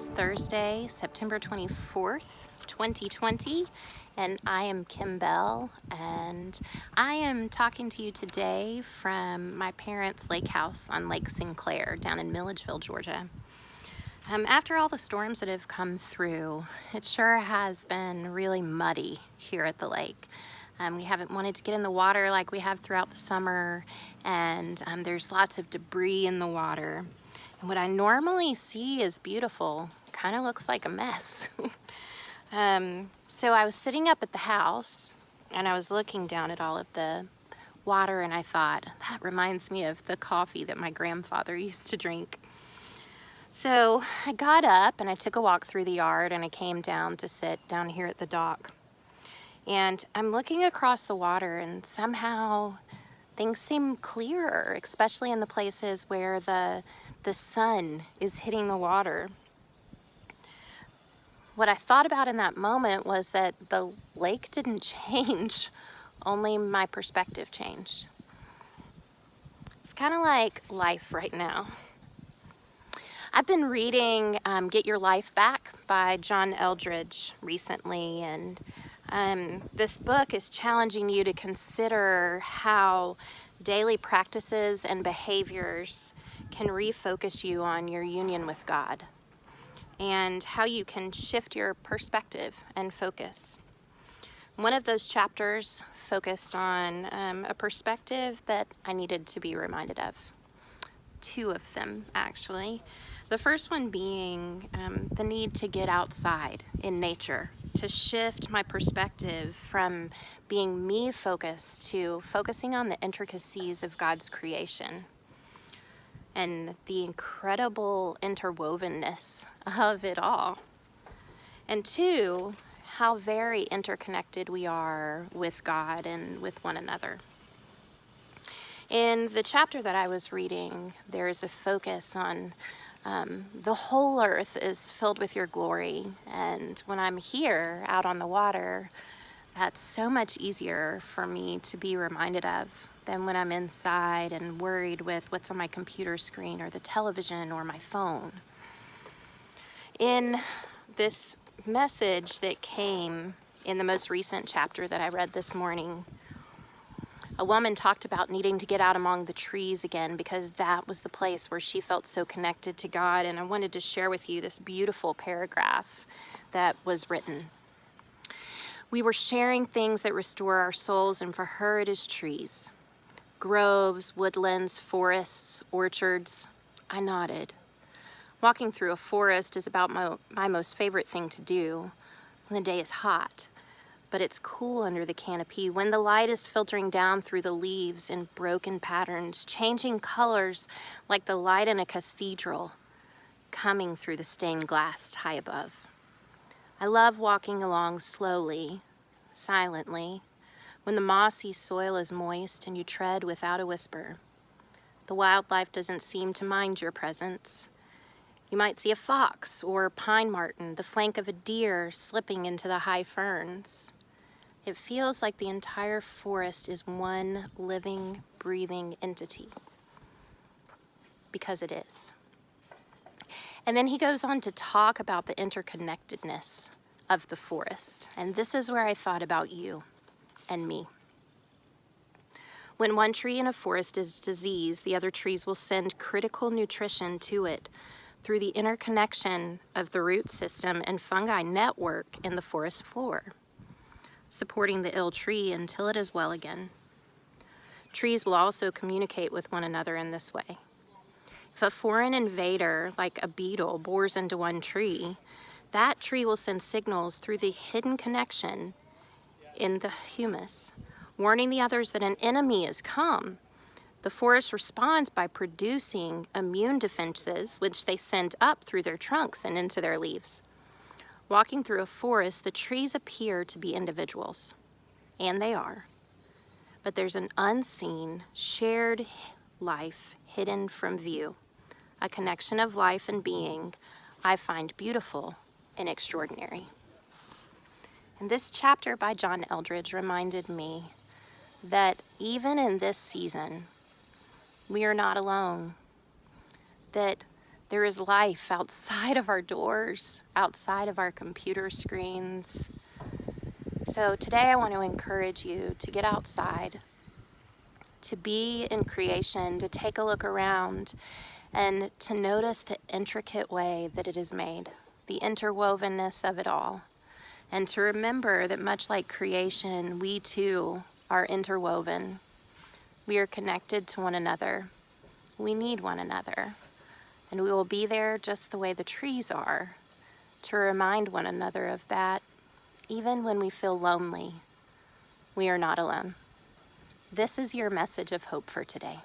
is Thursday, September 24th, 2020, and I am Kim Bell, and I am talking to you today from my parents' lake house on Lake Sinclair down in Milledgeville, Georgia. After all the storms that have come through, it sure has been really muddy here at the lake. We haven't wanted to get in the water like we have throughout the summer, and there's lots of debris in the water. And what I normally see is beautiful kind of looks like a mess. So I was sitting up at the house and I was looking down at all of the water, and I thought, that reminds me of the coffee that my grandfather used to drink. So I got up and I took a walk through the yard, and I came down to sit down here at the dock. And I'm looking across the water, and somehow things seem clearer, especially in the places where the sun is hitting the water. What I thought about in that moment was that the lake didn't change, only my perspective changed. It's kind of like life right now. I've been reading Get Your Life Back by John Eldredge recently, and this book is challenging you to consider how daily practices and behaviors can refocus you on your union with God, and how you can shift your perspective and focus. One of those chapters focused on a perspective that I needed to be reminded of. Two of them, actually. The first one being the need to get outside in nature, to shift my perspective from being me focused to focusing on the intricacies of God's creation and the incredible interwovenness of it all. And two, how very interconnected we are with God and with one another. In the chapter that I was reading, there is a focus on the whole earth is filled with your glory. And when I'm here out on the water, that's so much easier for me to be reminded of than when I'm inside and worried with what's on my computer screen or the television or my phone. In this message that came in the most recent chapter that I read this morning, a woman talked about needing to get out among the trees again because that was the place where she felt so connected to God. And I wanted to share with you this beautiful paragraph that was written. We were sharing things that restore our souls, and for her it is trees. Groves, woodlands, forests, orchards. I nodded. Walking through a forest is about my most favorite thing to do when the day is hot. But it's cool under the canopy when the light is filtering down through the leaves in broken patterns, changing colors like the light in a cathedral, coming through the stained glass high above. I love walking along slowly, silently, when the mossy soil is moist and you tread without a whisper. The wildlife doesn't seem to mind your presence. You might see a fox or pine marten, the flank of a deer slipping into the high ferns. It feels like the entire forest is one living, breathing entity. Because it is. And then he goes on to talk about the interconnectedness of the forest. And this is where I thought about you and me. When one tree in a forest is diseased, the other trees will send critical nutrition to it through the interconnection of the root system and fungi network in the forest floor, supporting the ill tree until it is well again. Trees will also communicate with one another in this way. If a foreign invader, like a beetle, bores into one tree, that tree will send signals through the hidden connection in the humus, warning the others that an enemy has come. The forest responds by producing immune defenses, which they send up through their trunks and into their leaves. Walking through a forest, the trees appear to be individuals, and they are. But there's an unseen, shared life hidden from view, a connection of life and being I find beautiful and extraordinary. And this chapter by John Eldredge reminded me that even in this season, we are not alone, that There is life outside of our doors, outside of our computer screens. So today I want to encourage you to get outside, to be in creation, to take a look around, and to notice the intricate way that it is made, the interwovenness of it all. And to remember that much like creation, we too are interwoven. We are connected to one another. We need one another. And we will be there just the way the trees are, to remind one another of that. Even when we feel lonely, we are not alone. This is your message of hope for today.